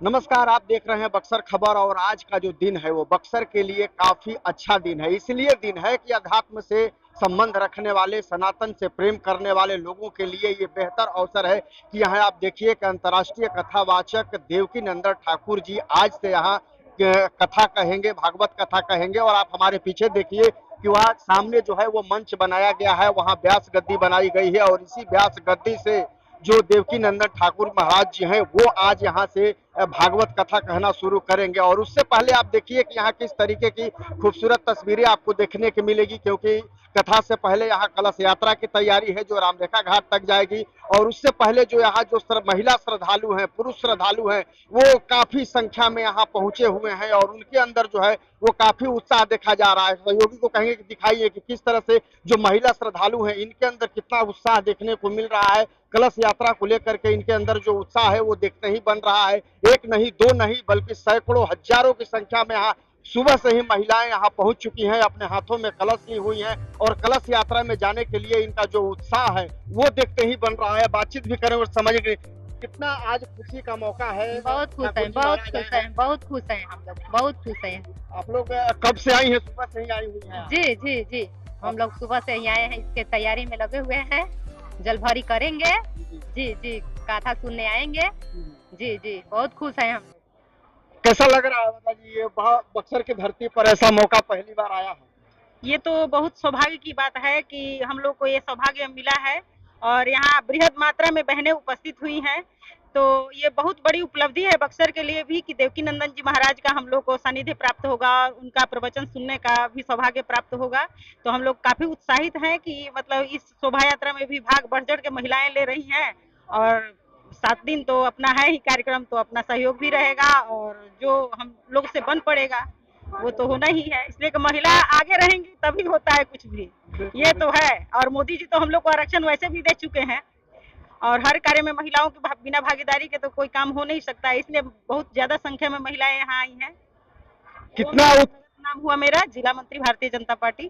नमस्कार, आप देख रहे हैं बक्सर खबर और आज का जो दिन है वो बक्सर के लिए काफी अच्छा दिन है। इसलिए दिन है कि अध्यात्म से संबंध रखने वाले, सनातन से प्रेम करने वाले लोगों के लिए ये बेहतर अवसर है कि यहाँ आप देखिए कि अंतर्राष्ट्रीय कथावाचक देवकी नंदन ठाकुर जी आज से यहाँ कथा कहेंगे, भागवत कथा कहेंगे। और आप हमारे पीछे देखिए कि वहाँ सामने जो है वो मंच बनाया गया है, वहाँ व्यास गद्दी बनाई गई है और इसी व्यास गद्दी से जो देवकी नंदन ठाकुर महाराज जी हैं वो आज यहाँ से भागवत कथा कहना शुरू करेंगे। और उससे पहले आप देखिए कि यहाँ किस तरीके की खूबसूरत तस्वीरें आपको देखने की मिलेगी, क्योंकि कथा से पहले यहाँ कलश यात्रा की तैयारी है जो रामरेखा घाट तक जाएगी। और उससे पहले जो यहाँ जो महिला श्रद्धालु हैं, पुरुष श्रद्धालु हैं, वो काफी संख्या में यहाँ पहुंचे हुए हैं और उनके अंदर जो है वो काफी उत्साह देखा जा रहा है। सहयोगी को कहेंगे कि दिखाइए कि किस तरह से जो महिला श्रद्धालु हैं इनके अंदर कितना उत्साह देखने को मिल रहा है। कलश यात्रा को लेकर के इनके अंदर जो उत्साह है वो देखते ही बन रहा है। एक नहीं, दो नहीं, बल्कि सैकड़ों, हजारों की संख्या में यहाँ सुबह से ही महिलाएं यहाँ पहुंच चुकी हैं, अपने हाथों में कलश ली हुई हैं और कलश यात्रा में जाने के लिए इनका जो उत्साह है वो देखते ही बन रहा है। बातचीत भी करें और समझेंगे कितना आज खुशी का मौका है। बहुत खुश है, बहुत खुश है, बहुत खुश है, हम लोग बहुत खुश है। आप लोग कब से आई हैं? सुबह से ही आई हुई हैं? जी जी जी, हम लोग सुबह से ही आए हैं, इसके तैयारी में लगे हुए हैं। जल भरी करेंगे, जी जी, कथा सुनने आएंगे। जी जी, बहुत खुश है हम। कैसा लग रहा है बताइए, ये बक्सर की धरती पर ऐसा मौका पहली बार आया है? ये तो बहुत सौभाग्य की बात है कि हम लोग को ये सौभाग्य मिला है और यहाँ बृहद मात्रा में बहनें उपस्थित हुई हैं। तो ये बहुत बड़ी उपलब्धि है बक्सर के लिए भी कि देवकी नंदन जी महाराज का हम लोग को सानिध्य प्राप्त होगा, उनका प्रवचन सुनने का भी सौभाग्य प्राप्त होगा। तो हम लोग काफी उत्साहित हैं कि मतलब इस शोभा यात्रा में भी भाग बढ़ चढ़ के महिलाएं ले रही हैं और 7 दिन तो अपना है ही कार्यक्रम, तो अपना सहयोग भी रहेगा और जो हम लोग से बन पड़ेगा वो तो होना ही है। इसलिए कि महिला आगे रहेंगी तभी होता है कुछ भी, ये तो है। और मोदी जी तो हम लोग को आरक्षण वैसे भी दे चुके हैं और हर कार्य में महिलाओं की बिना भागीदारी के तो कोई काम हो नहीं सकता, इसलिए बहुत ज्यादा संख्या में महिलाएं यहाँ आई हैं। कितना नाम हुआ मेरा, जिला मंत्री भारतीय जनता पार्टी।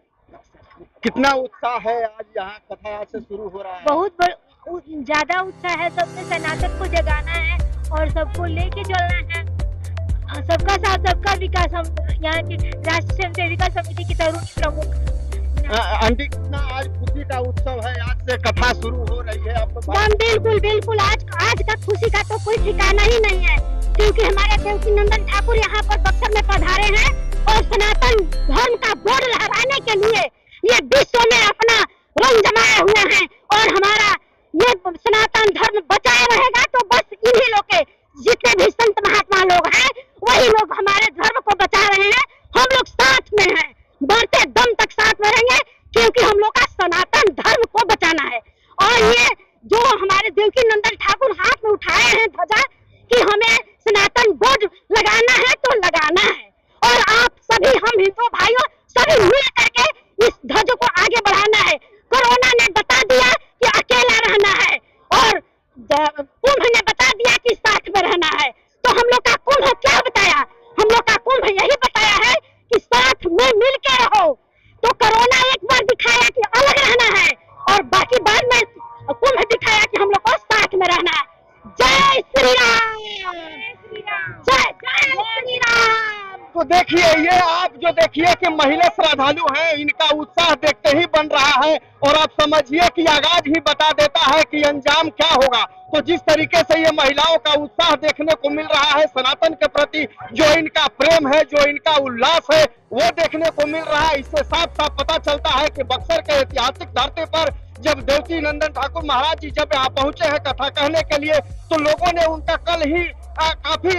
कितना उत्साह है आज यहाँ कथा आज से शुरू हो रहा है? बहुत ज्यादा उत्साह है। सबने सनातन को जगाना है और सबको लेके चलना है। सबका साथ सबका विकास। हम यहाँ की राष्ट्रीय स्वयं सेविका समिति की तरुणी प्रमुख। आंटी, कितना आज खुशी का उत्सव है, आज से कथा शुरू हो रही है आपको? बिल्कुल बिल्कुल, आज का खुशी का तो कोई ठिकाना ही नहीं है, क्योंकि हमारे देवकी नंदन ठाकुर यहाँ पर बक्सर में पधारे हैं और सनातन धर्म का बोर्ड लहराने के लिए ये विश्व में अपना रंग जमाए हुए हैं। और हमारा ये सनातन धर्म बचाए रहेगा तो बस इन्हीं लोग के, जितने भी संत महात्मा लोग हैं वही लोग हमारे धर्म को बचा रहे हैं। हम लोग साथ में हैं, बढ़ते दम तक साथ में रहेंगे, क्योंकि हम लोग का सनातन धर्म को बचाना है। और ये जो हमारे देवकी नंदन ठाकुर हाथ में उठाए हैं ध्वजा कि हमें सनातन बोर्ड लगाना है तो लगाना है। और आप सभी, हम हिंदू भाइयों सभी मिल करके इस ध्वज को आगे बढ़ाना है। कोरोना ने बता दिया कि अकेला रहना है और कुंभ ने बता दिया कि साथ में रहना है। तो हम लोग का कुंभ क्या बताया? हम लोग का कुंभ यही बताया है कि साथ में मिल के रहो। तो कोरोना एक बार दिखाया कि अलग रहना है और बाकी बाद में कुंभ दिखाया कि हम लोग को साथ में रहना है। जय श्री राम, जय जय श्री राम। तो देखिए, ये आप जो देखिए कि महिला श्रद्धालु हैं, इनका उत्साह देखते ही बन रहा है और आप समझिए कि आगाज ही बता देता है कि अंजाम क्या होगा। तो जिस तरीके से ये महिलाओं का उत्साह देखने को मिल रहा है, सनातन के प्रति जो इनका प्रेम है, जो इनका उल्लास है, वो देखने को मिल रहा है। इससे साफ साफ पता चलता है कि बक्सर के ऐतिहासिक धरती पर जब देवकी नंदन ठाकुर महाराज जी जब यहाँ पहुंचे हैं कथा कहने के लिए, तो लोगों ने उनका कल ही काफी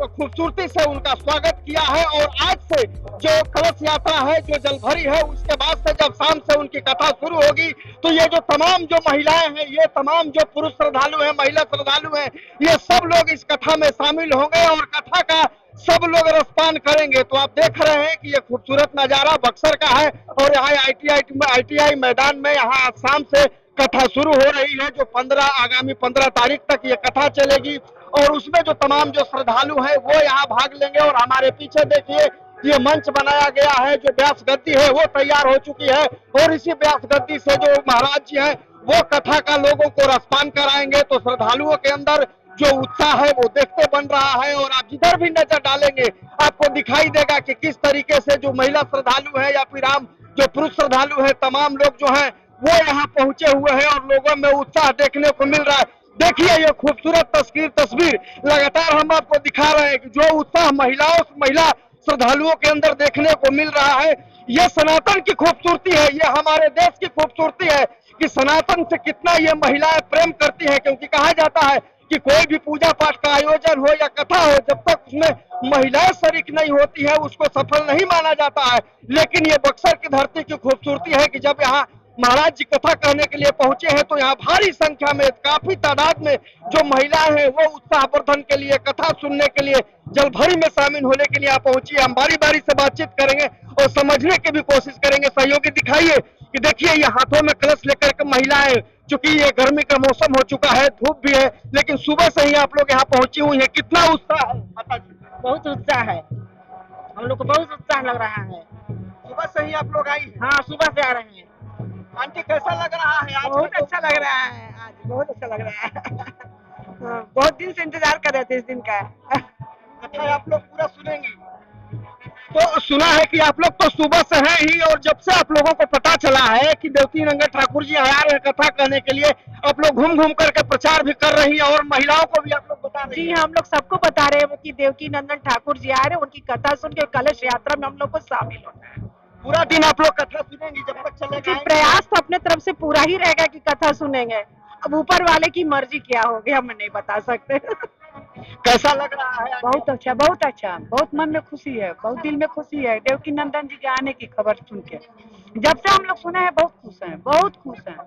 खूबसूरती से उनका स्वागत किया है। और आज से जो कलश यात्रा है, जो जलभरी है, उसके बाद से जब शाम से उनकी कथा शुरू होगी तो ये जो तमाम जो महिलाएं हैं, ये तमाम जो पुरुष श्रद्धालु हैं, महिला श्रद्धालु हैं, ये सब लोग इस कथा में शामिल होंगे और कथा का सब लोग रसपान करेंगे। तो आप देख रहे हैं कि ये खूबसूरत नजारा बक्सर का है और यहाँ ITI मैदान में यहाँ शाम से कथा शुरू हो रही है, जो आगामी 15 तारीख तक ये कथा चलेगी। और उसमें जो तमाम जो श्रद्धालु हैं वो यहाँ भाग लेंगे। और हमारे पीछे देखिए ये मंच बनाया गया है, जो व्यास गद्दी है वो तैयार हो चुकी है और इसी व्यास गद्दी से जो महाराज जी हैं वो कथा का लोगों को रसपान कराएंगे। तो श्रद्धालुओं के अंदर जो उत्साह है वो देखते बन रहा है। और आप जिधर भी नजर डालेंगे आपको दिखाई देगा कि किस तरीके से जो महिला श्रद्धालु है या फिर आम जो पुरुष श्रद्धालु है, तमाम लोग जो है वो यहाँ पहुंचे हुए हैं और लोगों में उत्साह देखने को मिल रहा है। देखिए ये खूबसूरत तस्वीर लगातार हम आपको दिखा रहे हैं कि जो उत्साह महिला श्रद्धालुओं के अंदर देखने को मिल रहा है, ये सनातन की खूबसूरती है, ये हमारे देश की खूबसूरती है कि सनातन से कितना ये महिलाएं प्रेम करती है। क्योंकि कहा जाता है कि कोई भी पूजा पाठ का आयोजन हो या कथा हो, जब तक उसमें महिलाएं शरीक नहीं होती है उसको सफल नहीं माना जाता है। लेकिन ये बक्सर की धरती की खूबसूरती है कि जब यहाँ महाराज जी कथा कहने के लिए पहुंचे हैं तो यहाँ भारी संख्या में, काफी तादाद में जो महिलाएं हैं वो उत्साहवर्धन के लिए, कथा सुनने के लिए, जलभरी में शामिल होने के लिए यहाँ पहुंची है। हम बारी बारी से बातचीत करेंगे और समझने की भी कोशिश करेंगे। सहयोगी दिखाइए कि देखिए ये हाथों में कलश लेकर के महिलाएं, चूंकि ये गर्मी का मौसम हो चुका है, धूप भी है, लेकिन सुबह से ही आप लोग यहाँ पहुंची हुई है, कितना उत्साह है माता जी? बहुत उत्साह है, हम लोग को बहुत उत्साह लग रहा है। सुबह से ही आप लोग आई हैं? हाँ, सुबह से आ रहे हैं। आंटी कैसा लग रहा है आज? बहुत अच्छा लग रहा है, आज बहुत अच्छा लग रहा है। हाँ, बहुत दिन से इंतजार कर रहे थे इस दिन का। कथा आप लोग पूरा सुनेंगी? तो सुना है कि आप लोग तो सुबह से हैं ही, और जब से आप लोगों को पता चला है कि देवकी नंदन ठाकुर जी आ रहे हैं कथा कहने के लिए, आप लोग घूम घूम करके प्रचार भी कर रही हैं और महिलाओं को भी आप लोग बता रही जी हैं। हाँ, हम लोग सबको बता रहे हैं कि देवकी नंदन ठाकुर जी आ रहे हैं, उनकी कथा सुन के कलश यात्रा में हम लोग को शामिल होना है। पूरा दिन आप लोग कथा सुनेंगी जब तक जी, चलेगा? प्रयास तो अपने तरफ से पूरा ही रहेगा कि कथा सुनेंगे। अब ऊपर वाले की मर्जी क्या होगी हम नहीं बता सकते। कैसा लग रहा है आंटी? बहुत अच्छा, बहुत अच्छा, बहुत मन में खुशी है, बहुत दिल में खुशी है देवकी नंदन जी के आने की खबर सुन के। जब से हम लोग सुने हैं बहुत खुश हैं, बहुत खुश हैं।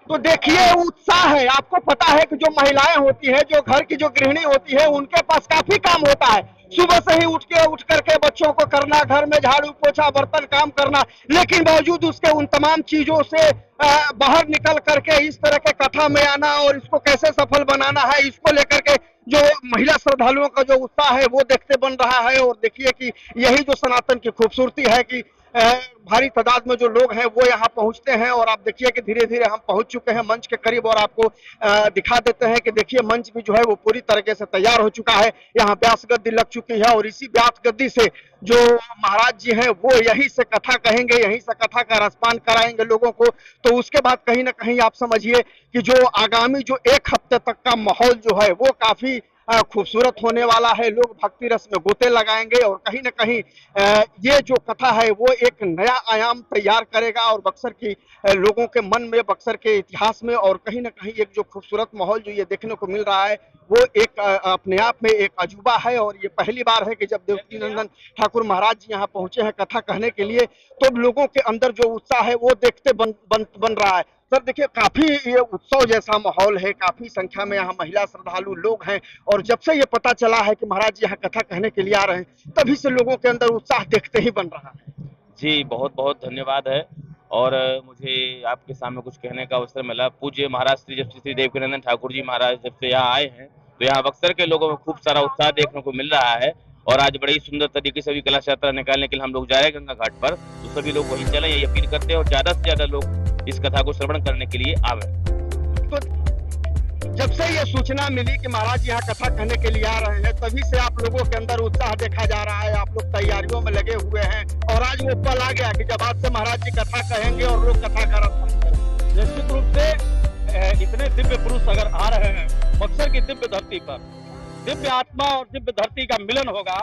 तो देखिए उत्साह है। आपको पता है कि जो महिलाएं होती है, जो घर की जो गृहिणी होती है, उनके पास काफी काम होता है। सुबह से ही उठ करके बच्चों को करना, घर में झाड़ू पोछा बर्तन काम करना, लेकिन बावजूद उसके उन तमाम चीजों से बाहर निकल करके इस तरह के कथा में आना और इसको कैसे सफल बनाना है, इसको लेकर के जो महिला श्रद्धालुओं का जो उत्साह है वो देखते बन रहा है। और देखिए कि यही जो सनातन की खूबसूरती है कि भारी तादाद में जो लोग हैं वो यहाँ पहुंचते हैं। और आप देखिए कि धीरे धीरे हम पहुंच चुके हैं मंच के करीब, और आपको दिखा देते हैं कि देखिए मंच भी जो है वो पूरी तरीके से तैयार हो चुका है। यहाँ व्यास गद्दी लग चुकी है और इसी व्यास गद्दी से जो महाराज जी हैं वो यहीं से कथा कहेंगे, यहीं से कथा का रसपान कराएंगे लोगों को। तो उसके बाद कहीं ना कहीं आप समझिए कि जो आगामी जो एक हफ्ते तक का माहौल जो है वो काफी खूबसूरत होने वाला है। लोग भक्ति रस में गोते लगाएंगे और कहीं ना कहीं ये जो कथा है वो एक नया आयाम तैयार करेगा और बक्सर की लोगों के मन में, बक्सर के इतिहास में, और कहीं ना कहीं एक जो खूबसूरत माहौल जो ये देखने को मिल रहा है वो एक अपने आप में एक अजूबा है। और ये पहली बार है कि जब देवकी नंदन ठाकुर महाराज जी यहाँ पहुंचे हैं कथा कहने के लिए, तो लोगों के अंदर जो उत्साह है वो देखते बन रहा है। सर देखिए काफी ये उत्सव जैसा माहौल है, काफी संख्या में यहाँ महिला श्रद्धालु लोग हैं, और जब से ये पता चला है कि महाराज जी यहाँ कथा कहने के लिए आ रहे हैं तभी से लोगों के अंदर उत्साह देखते ही बन रहा है। जी बहुत बहुत धन्यवाद है। और मुझे आपके सामने कुछ कहने का अवसर मिला। पूज्य महाराज जब श्री देवकी नंदन ठाकुर जी महाराज जब से यहाँ आए हैं तो यहाँ बक्सर के लोगों में खूब सारा उत्साह देखने को मिल रहा है। और आज बड़ी सुंदर तरीके से भी कलश यात्रा निकालने के लिए हम लोग जा रहे हैं गंगा घाट पर, तो सभी लोग वहीं चले, ये अपील करते हैं और ज्यादा से ज्यादा लोग इस कथा को श्रवण करने के लिए आवे। तो जब से ये सूचना मिली कि महाराज यहाँ कथा कहने के लिए आ रहे हैं तभी से आप लोगों के अंदर उत्साह देखा जा रहा है। आप लोग तैयारियों में लगे हुए हैं और आज वो पल आ गया कि जब आज से महाराज जी कथा कहेंगे और लोग कथा का रस करेंगे। निश्चित रूप से इतने दिव्य पुरुष अगर आ रहे हैं बक्सर की दिव्य धरती पर, दिव्य आत्मा और दिव्य धरती का मिलन होगा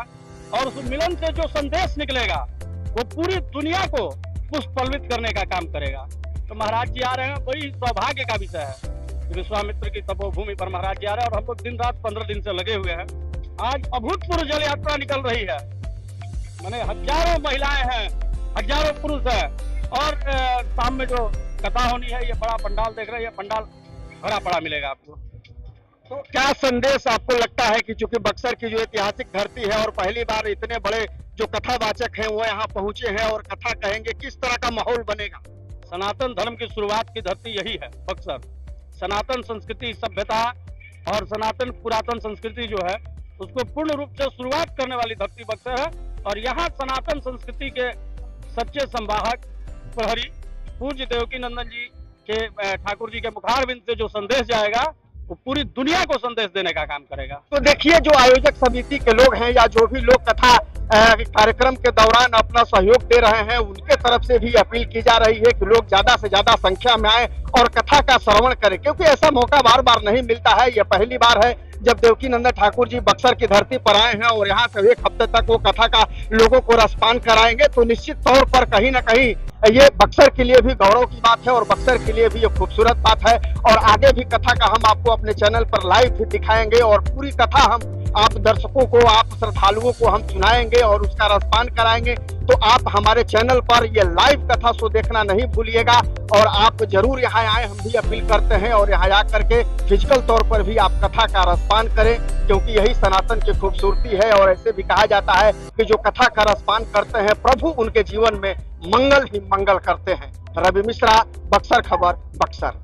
और उस मिलन से जो संदेश निकलेगा वो पूरी दुनिया को पुष्पल्वित करने का काम करेगा। तो महाराज जी आ रहे हैं, बड़ी सौभाग्य का विषय है। विश्वामित्र की तपोभूमि पर महाराज जी आ रहे हैं और हम लोग दिन रात 15 दिन से लगे हुए हैं। आज अभूतपूर्व जल यात्रा निकल रही है, माने हजारों महिलाएं हैं, हजारों पुरुष हैं, और शाम में जो कथा होनी है, ये बड़ा पंडाल देख रहे हैं, ये पंडाल भरा पड़ा मिलेगा आपको। तो क्या संदेश आपको लगता है कि चूंकि बक्सर की जो ऐतिहासिक धरती है और पहली बार इतने बड़े जो कथावाचक हैं वो यहाँ पहुंचे हैं और कथा कहेंगे, किस तरह का माहौल बनेगा? सनातन धर्म की शुरुआत की धरती यही है बक्सर। सनातन संस्कृति, सभ्यता और सनातन पुरातन संस्कृति जो है उसको पूर्ण रूप से शुरुआत करने वाली धरती बक्सर है। और यहाँ सनातन संस्कृति के सच्चे संवाहक प्रहरी पूज्य देवकी नंदन जी के ठाकुर जी के मुखारबिंद से जो संदेश जाएगा वो पूरी दुनिया को संदेश देने का काम करेगा। तो देखिए, जो आयोजक समिति के लोग हैं या जो भी लोग कथा कार्यक्रम के दौरान अपना सहयोग दे रहे हैं, उनके तरफ से भी अपील की जा रही है कि लोग ज्यादा से ज्यादा संख्या में आए और कथा का श्रवण करें, क्योंकि ऐसा मौका बार बार नहीं मिलता है। यह पहली बार है जब देवकीनंदन ठाकुर जी बक्सर की धरती पर आए हैं और यहाँ से 1 हफ्ते तक वो कथा का लोगों को रसपान कराएंगे। तो निश्चित तौर पर कहीं ना कहीं ये बक्सर के लिए भी गौरव की बात है और बक्सर के लिए भी ये खूबसूरत बात है। और आगे भी कथा का हम आपको अपने चैनल पर लाइव भी दिखाएंगे और पूरी कथा हम आप दर्शकों को, आप श्रद्धालुओं को हम सुनाएंगे और उसका रसपान कराएंगे। तो आप हमारे चैनल पर ये लाइव कथा शो देखना नहीं भूलिएगा और आप जरूर यहाँ आए, हम भी अपील करते हैं। और यहाँ आकर के फिजिकल तौर पर भी आप कथा का रसपान करें, क्योंकि यही सनातन की खूबसूरती है। और ऐसे भी कहा जाता है कि जो कथा का रसपान करते हैं, प्रभु उनके जीवन में मंगल ही मंगल करते हैं। रवि मिश्रा, बक्सर खबर, बक्सर।